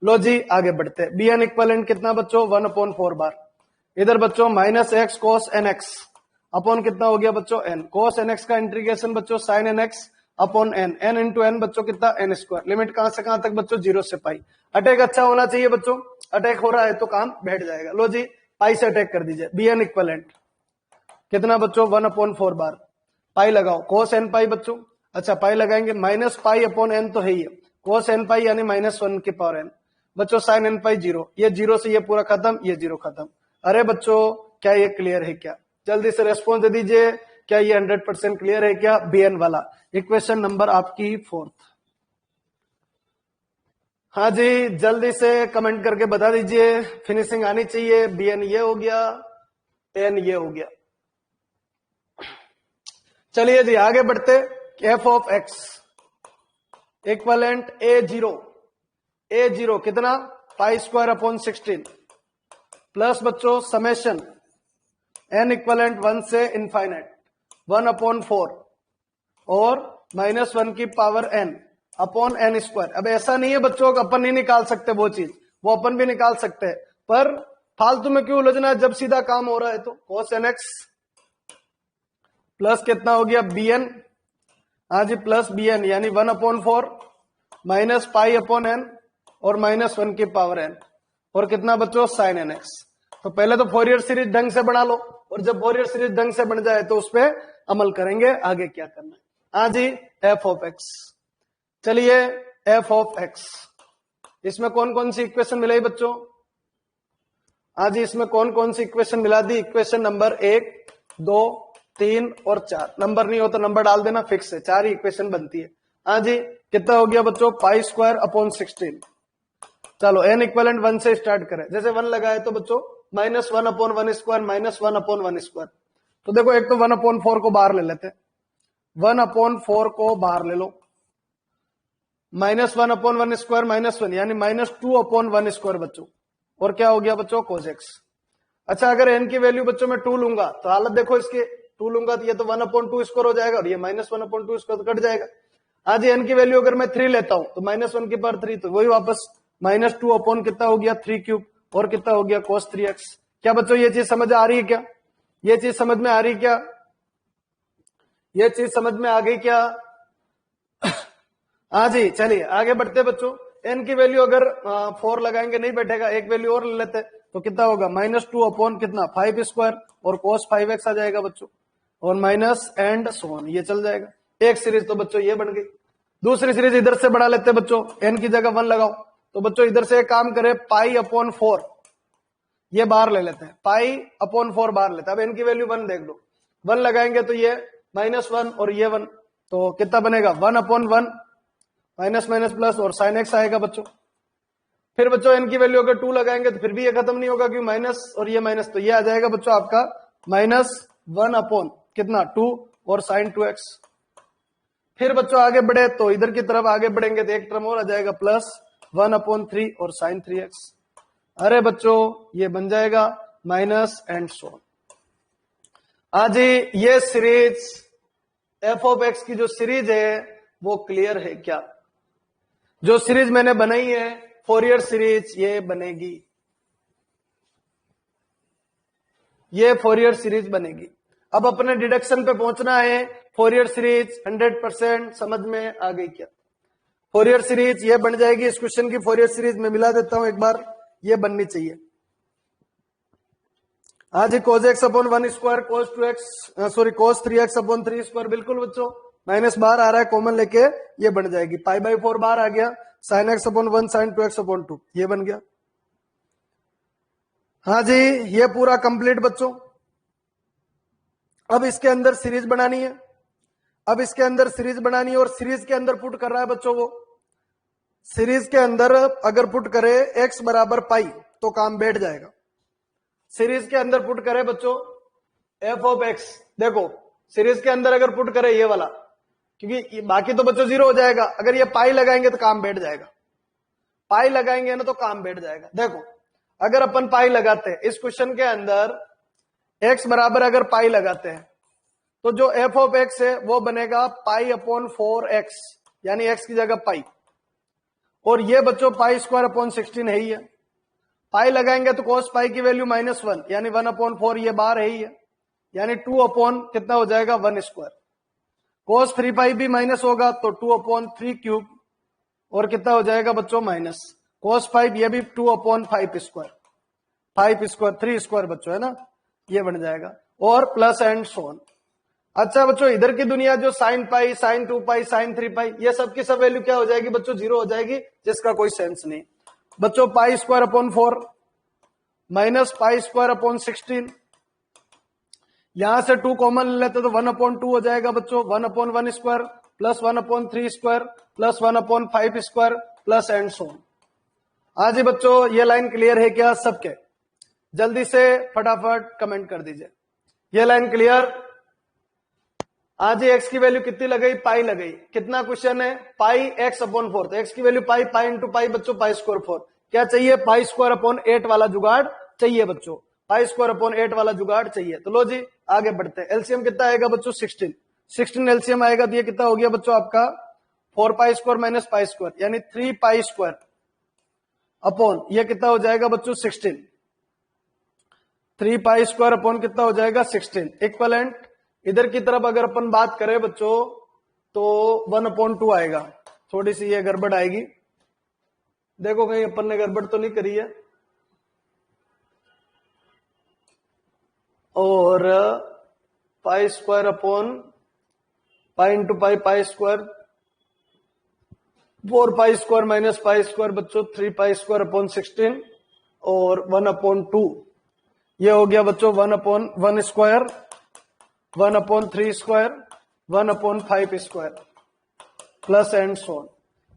लो जी आगे बढ़ते, bn इक्वलेंट कितना बच्चों 1 अपॉन 4 बार, इधर बच्चों minus X cos N X upon कितना हो गया बच्चों n, कोस एन एक्स का इंटीग्रेशन बच्चों sine N X upon n, n into n बच्चों कितना n स्क्वायर। लिमिट कहां से कहां तक बच्चों, 0 से पाई। अटैक अच्छा होना चाहिए बच्चों, अटैक हो रहा है तो काम बैठ जाएगा। लो जी पाई से अटैक कर दीजिए, bn इक्वलेंट कितना बच्चों 1 अपॉन 4 बार, पाई लगाओ, कोस एन पाई बच्चों, अच्छा पाई लगाएंगे, माइनस पाई अपॉन एन तो है ही है, कोस एन पाई यानी -1 की पावर n बच्चों, साइन एन पाई 0, ये 0 से ये पूरा खत्म, ये 0 खत्म। अरे बच्चों क्या ये क्लियर है क्या, जल्दी से रेस्पॉन्स दे दीजिए, क्या ये 100% क्लियर है क्या, bn वाला इक्वेशन नंबर आपकी 4th। हाँ जी जल्दी से कमेंट करके बता दीजिए, फिनिशिंग आनी चाहिए। bn ये हो गया, n ये हो गया। चलिए जी आगे बढ़ते, F of x equivalent a0 कितना, पाई स्क्वायर अपॉन 16 प्लस बच्चों समेशन n इक्वलेंट 1 से इनफाइनाइट 1 अपॉन 4 और -1 की power n upon n square. अब ऐसा नहीं है बच्चों कि अपन नहीं निकाल सकते वो चीज, वो अपन भी निकाल सकते हैं, पर फालतू में क्यों उलझना है जब सीधा काम हो रहा है। तो cos nx प्लस कितना हो गया bn, हाँ जी प्लस bn यानी 1 upon 4 minus pi upon n और -1 की पावर n, और कितना बच्चों साइन एन एक्स। तो पहले तो फोरियर सीरीज ढंग से बना लो, और जब फोरियर सीरीज ढंग से बन जाए तो उस पर अमल करेंगे आगे क्या करना है। हाँ जी एफ ऑफ एक्स, चलिए एफ ऑफ एक्स, इसमें कौन कौन सी इक्वेशन मिलाई बच्चों, हाँ जी इसमें कौन कौन सी इक्वेशन मिला दी, इक्वेशन नंबर 1 2 3 और 4, नंबर नहीं हो तो नंबर डाल देना, फिक्स है 4 ही इक्वेशन बनती है। हाँ जी कितना हो गया बच्चों, पाई स्क्वायर अपॉन 16। चलो n इक्वलेंट 1 से स्टार्ट करें, जैसे 1 लगाए तो बच्चों -1 अपॉन 1 स्क्वायर -1 अपॉन 1 स्क्वायर। तो देखो एक तो 1 अपॉन 4 को बाहर ले लेते, 1 अपॉन 4 को बाहर ले लो, -1 अपॉन 1 स्क्वायर -1 यानी -2 अपॉन 1 स्क्वायर बच्चों, और क्या हो गया बच्चों cos x। अच्छा अगर n की वैल्यू बच्चों मैं 2 लूंगा तो हालत देखो इसके, 2 लूंगा तो ये तो 1 अपॉन 2 स्क्वायर हो जाएगा, और ये -1 अपॉन 2 स्क्वायर तो कट जाएगा। आज n की वैल्यू अगर मैं 3 लेता हूं तो -1 की पावर 3, तो वही वापस -2 अपॉन कितना हो गया 3 क्यूब, और कितना हो गया cos 3x। क्या बच्चों ये चीज समझ आ रही है क्या, ये चीज समझ में आ रही क्या, ये चीज समझ में आ गई क्या। हाँ जी चलिए आगे बढ़ते बच्चों, n की वैल्यू अगर 4 लगाएंगे नहीं बैठेगा, एक वैल्यू और ले लेते तो कितना होगा -2 अपॉन कितना 5 स्क्वायर, और cos 5x आ जाएगा बच्चों, और माइनस एंड सो ऑन, ये चल जाएगा। एक सीरीज तो बच्चों ये बन गई। दूसरी सीरीज इधर से बढ़ा लेते बच्चों, n की जगह 1 लगाओ, तो बच्चों इधर से एक काम करे पाई अपॉन 4 ये बार ले लेते हैं, पाई अपॉन 4 बार लेते हैं। अब इनकी वैल्यू 1 देख लो, 1 लगाएंगे तो ये -1 और ये 1, तो कितना बनेगा 1/1, माइनस माइनस प्लस और साइन एक्स आएगा बच्चों। फिर बच्चों इनकी वैल्यू अगर 2 लगाएंगे तो फिर भी ये खत्म नहीं होगा, क्योंकि माइनस और ये माइनस, तो ये आ जाएगा बच्चों आपका -1 अपॉन कितना 2 और साइन 2x। फिर बच्चों आगे बढ़े तो इधर की तरफ आगे बढ़ेंगे तो एक टर्म और आ जाएगा +1/3 और साइन 3x। अरे बच्चों ये बन जाएगा माइनस एंड सो। आज ये सीरीज एफ ऑफ एक्स की जो सीरीज है वो क्लियर है क्या? जो सीरीज मैंने बनाई है फोरियर सीरीज, ये बनेगी, ये फोरियर सीरीज बनेगी। अब अपने डिडक्शन पे पहुंचना है। फोरियर सीरीज 100% समझ में आ गई क्या? फोरियर सीरीज ये बन जाएगी। इस क्वेश्चन की फोरियर सीरीज में मिला देता हूं एक बार, ये बननी चाहिए। आज cos x upon 1 square cos 3x upon 3 square, बिल्कुल बच्चों माइनस बाहर आ रहा है, कॉमन लेके ये बन जाएगी। π/4 बाहर आ गया, sin x upon 1 sin 2x upon 2, ये बन गया। हाँ जी ये पूरा कंप्लीट बच्चों। अब इसके अंदर सीरीज बनानी है, अब इसके अंदर सीरीज बनानी है और सीरीज के अंदर पुट कर रहा है बच्चों वो। सीरीज के अंदर अगर पुट करे x बराबर पाई तो काम बैठ जाएगा। सीरीज के अंदर पुट करे बच्चों एफ ऑफ एक्स, देखो सीरीज के अंदर अगर पुट करे ये वाला, क्योंकि बाकी तो बच्चों 0 हो जाएगा, अगर ये पाई लगाएंगे तो काम बैठ जाएगा। पाई लगाएंगे ना तो काम बैठ जाएगा। देखो अगर अपन पाई लगाते हैं इस क्वेश्चन के अंदर, एक्स बराबर अगर पाई लगाते हैं तो जो एफ ऑफ एक्स है वो बनेगा π/4x, यानी एक्स की जगह पाई, और ये बच्चों π² 16 है ही है। पाई लगाएंगे तो cos पाई की वैल्यू -1, यानी 1/4, ये बार है ही है, यानी 2 कितना हो जाएगा 1 स्क्वायर। cos 3 पाई भी माइनस होगा तो 2/3 क्यूब, और कितना हो जाएगा बच्चों माइनस cos 5, ये भी 2/5 स्क्वायर, 5 स्क्वायर 3 स्क्वायर बच्चों है ना, ये बन जाएगा, और प्लस एंड सोन। अच्छा बच्चों इधर की दुनिया जो sin पाई, sin 2 पाई, sin 3 पाई, ये सब की सब वैल्यू क्या हो जाएगी बच्चों 0 हो जाएगी, जिसका कोई सेंस नहीं। बच्चों π² 4 माइनस π² 16, यहां से 2 कॉमन ले लेते तो 1/2 हो जाएगा बच्चों, 1/1 square plus 1/3 square plus 1/5 square plus and so on. आज ही बच्चों ये लाइन क्लियर है क्या सबके? जल्दी से फटाफट कमेंट कर दीजिए, ये लाइन क्लियर। आज ही एक्स की वैल्यू कितनी लगाई? पाई लगाई। कितना क्वेश्चन है? πx/4, तो एक्स की वैल्यू पाई, पाई इंटू पाई बच्चों π² 4। क्या चाहिए? π² 8 वाला जुगाड़ चाहिए बच्चों, π² 8 वाला जुगाड़ चाहिए। तो लो जी आगे बढ़ते हैं। एलसीएम कितना आएगा बच्चों 16 एलसीएम आएगा तो ये कितना हो गया बच्चों आपका 4π² माइनस π², यानी 3π² अपॉन ये कितना हो जाएगा बच्चों 16, 3π² अपॉन कितना हो जाएगा 16 इक्वलेंट। इधर की तरफ अगर अपन बात करें बच्चों तो 1/2 आएगा, थोड़ी सी ये गड़बड़ आएगी, देखो कहीं अपन ने गड़बड़ तो नहीं करी है। और π² upon pi into pi π², 4π² minus π² बच्चों 3π² अपॉन 16 और 1/2, ये हो गया बच्चों 1/1 square, 1/3 square, 1/5 square plus and so on.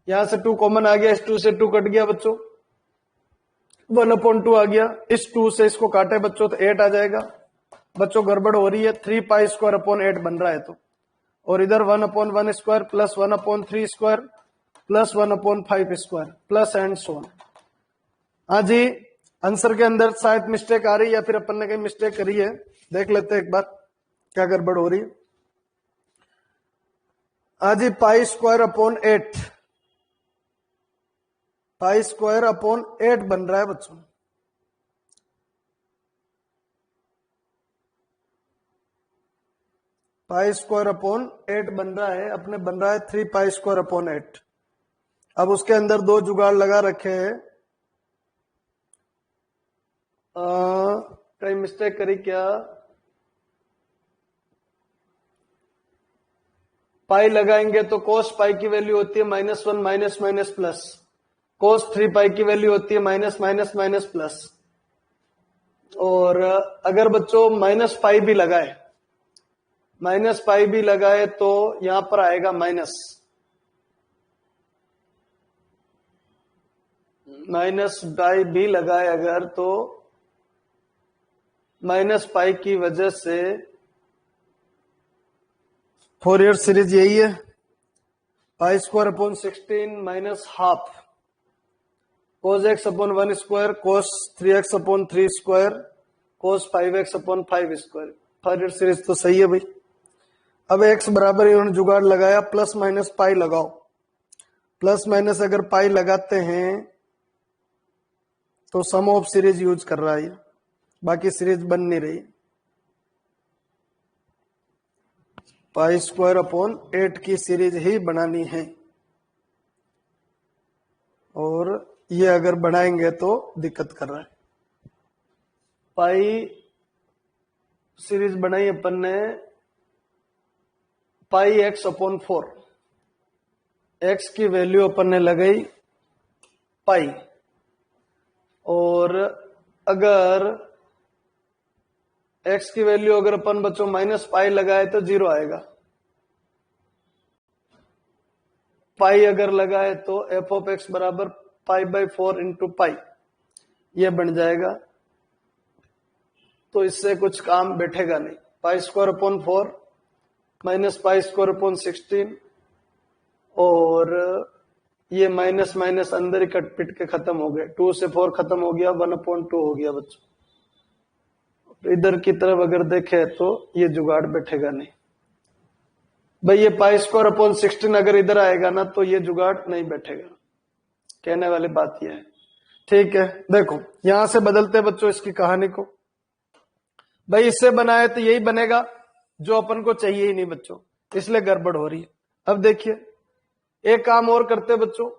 यहां से 2 कॉमन आ गया, इस 2 से 2 कट गया बच्चों, 1/2 आ गया, इस 2 से इसको काटे बच्चों तो 8 आ जाएगा। बच्चों गड़बड़ हो रही है, 3π² अपॉन 8 बन रहा है तो, और इधर 1/1 square plus 1/3 square plus 1/5 square plus and so on. हाँ जी आंसर के अंदर शायद मिस्टेक आ रही है या फिर अपन ने कहीं मिस्टेक करी है, देख लेते हैं एक बार क्या गड़बड़ हो रही है। आज ही π² अपॉन 8, π² अपॉन 8 बन रहा है बच्चों, π² अपॉन 8 बन रहा है, अपने बन रहा है 3π² अपॉन 8। अब उसके अंदर 2 जुगाड़ लगा रखे हैं, कहीं मिस्टेक करी क्या? पाई लगाएंगे तो cos पाई की वैल्यू होती है -1 माइनस माइनस प्लस, cos 3 पाई की वैल्यू होती है माइनस माइनस माइनस प्लस, और अगर बच्चों माइनस पाई भी लगाए तो यहां पर आएगा माइनस पाई भी लगाए अगर, तो माइनस पाई की वजह से फोरियर सीरीज यही है, pi square upon 16 minus half cos x upon 1 square कोस 3x अपॉन 3 स्क्वायर कोस 5x upon 5 square. Fourier series तो सही है भाई। अब x बराबर इन्होंने जुगाड़ लगाया, प्लस माइनस पाई लगाओ। प्लस माइनस अगर पाई लगाते हैं तो सम ऑफ सीरीज यूज कर रहा है, बाकी सीरीज बन नहीं रही। पाई स्क्वायर अपॉन 8 की सीरीज ही बनानी है, और ये अगर बनाएंगे तो दिक्कत कर रहा है। पाई सीरीज बनाई अपन ने, पाई एक्स अपॉन 4, एक्स की वैल्यू अपन ने लगाई पाई, और अगर एक्स की वैल्यू अगर अपन बच्चों माइनस पाई लगाए तो 0 आएगा। पाई अगर लगाए तो एफ ऑफ एक्स बराबर पाई बाई 4 इंटू पाई, ये बन जाएगा। तो इससे कुछ काम बैठेगा नहीं। पाई square upon 4 minus pi square upon 16, और ये माइनस माइनस अंदर ही कट पिट के खत्म हो गए। 2 से 4 खत्म हो गया, 1/2 हो गया बच्चों। इधर की तरफ अगर देखे तो ये जुगाड़ बैठेगा नहीं भाई। ये पाई स्क्वायर अपॉन 16 अगर इधर आएगा ना तो ये जुगाड़ नहीं बैठेगा। कहने वाली बात यह है, ठीक है। देखो यहां से बदलते बच्चों इसकी कहानी को। भाई इससे बनाए तो यही बनेगा जो अपन को चाहिए ही नहीं बच्चों, इसलिए गड़बड़ हो रही है। अब देखिए एक काम और करते बच्चों,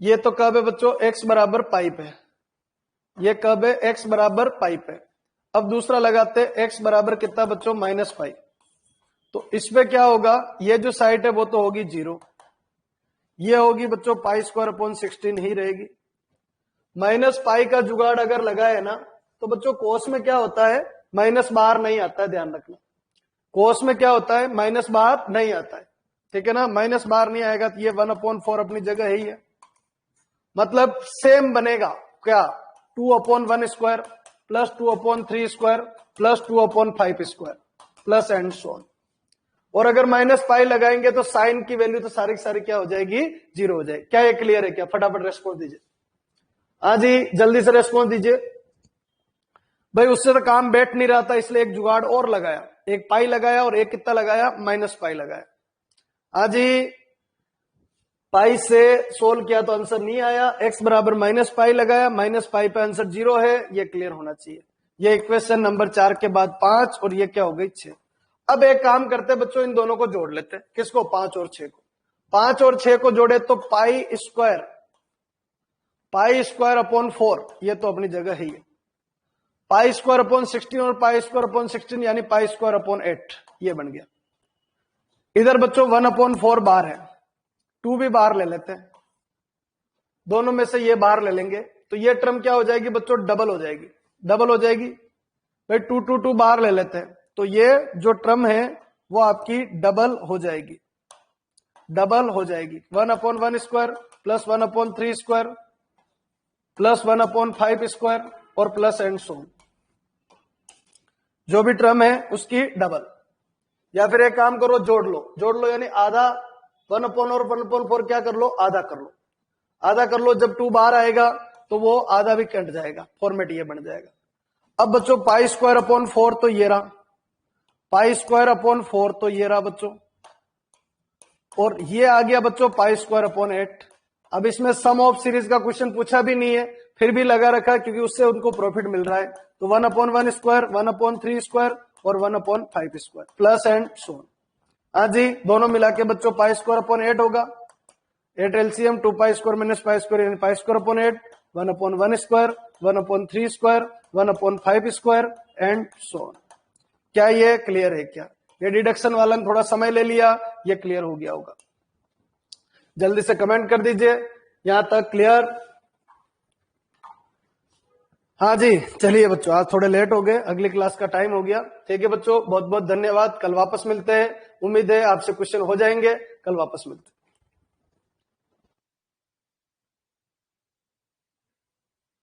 ये तो कब है बच्चों, एक्स बराबर पाइप है, ये कब है, एक्स बराबर पाइप है। अब दूसरा लगाते एक्स बराबर कितना बच्चों, माइनस पाई। तो इसमें क्या होगा, ये जो साइड है वो तो होगी 0, ये होगी बच्चों पाई स्क्वायर अपॉन 16 ही रहेगी। माइनस पाई का जुगाड़ अगर लगाए ना तो बच्चों कोस में क्या होता है, माइनस बाहर नहीं आता है, ध्यान रखना। कोस में क्या होता है, माइनस बाहर नहीं आता है, ठीक है ना। माइनस बाहर नहीं आएगा तो ये 1/4 अपनी जगह ही है, मतलब सेम बनेगा क्या, 2/1 square plus 2/3 square plus 2/5 square plus and so on. और अगर माइनस पाई लगाएंगे तो साइन की वैल्यू तो सारी की सारी क्या हो जाएगी, 0 हो जाएगी। क्या ये क्लियर है क्या, फटाफट रेस्पॉन्स दीजिए। हाँ जी जल्दी से रेस्पॉन्स दीजिए भाई। उससे तो काम बैठ नहीं रहा था, इसलिए एक जुगाड़ और लगाया, एक पाई लगाया और एक कितना लगाया, माइनस पाई लगाया। हाँ जी पाई से सोल्व किया तो आंसर नहीं आया, एक्स बराबर माइनस पाई लगाया, माइनस पाई पे आंसर 0 है, ये क्लियर होना चाहिए। ये इक्वेशन नंबर 4 के बाद 5 और ये क्या हो गई 6। अब एक काम करते बच्चों, इन दोनों को जोड़ लेते हैं। किसको, 5 और 6 को। 5 और 6 को जोड़े तो पाई स्क्वायर अपॉन 4, ये तो अपनी जगह ही है। पाई स्क्वायर अपॉन 16 और पाई स्क्वायर अपॉन 16 यानी पाई स्क्वायर अपॉन 8, ये बन गया। इधर बच्चों 1/4 बाहर है, 2 भी बाहर ले लेते हैं, दोनों में से ये बाहर ले लेंगे तो ये टर्म क्या हो जाएगी बच्चों, डबल हो जाएगी। डबल हो जाएगी भाई, 2 बाहर ले लेते हैं तो ये जो टर्म है वो आपकी डबल हो जाएगी, डबल हो जाएगी। 1/1 square plus 1/3 square plus 1/5 square और प्लस एंड सो, जो भी टर्म है उसकी डबल। या फिर एक काम करो, जोड़ लो यानी आधा, 1/1 और 1/4 क्या कर लो, आधा कर लो, आधा कर लो। जब 2 बाहर आएगा तो वो आधा भी कट जाएगा, फॉर्मेट ये बन जाएगा। अब बच्चों पाई स्क्वायर अपॉन 4 तो ये रहा, पाई स्क्वायर अपॉन 4 तो ये रहा बच्चों, और ये आ गया बच्चों पाई स्क्वायर अपॉन 8। अब इसमें सम ऑफ सीरीज का क्वेश्चन पूछा भी नहीं है, फिर भी लगा रखा क्योंकि उससे उनको प्रॉफिट मिल रहा है। तो 1/1 स्क्वायर, 1/3 स्क्वायर और 1/5 स्क्वायर प्लस एंड सो। हाँ जी दोनों मिला के बच्चों पाई स्क्वायर अपॉन 8 होगा। 8 LCM 2 pi square minus pi square यानी pi square upon 8, 1/1 square, 1/3 square, 1/5 square and so. क्या ये क्लियर है क्या? ये डिडक्शन वाला ने थोड़ा समय ले लिया, ये क्लियर हो गया होगा। जल्दी से कमेंट कर दीजिए यहां तक क्लियर। हाँ जी, चलिए बच्चों, आज थोड़े लेट हो गए, अगली क्लास का टाइम हो गया। ठीक है बच्चों, बहुत बहुत धन्यवाद। कल वापस मिलते हैं। उम्मीद है आपसे क्वेश्चन हो जाएंगे। कल वापस मिलते हैं।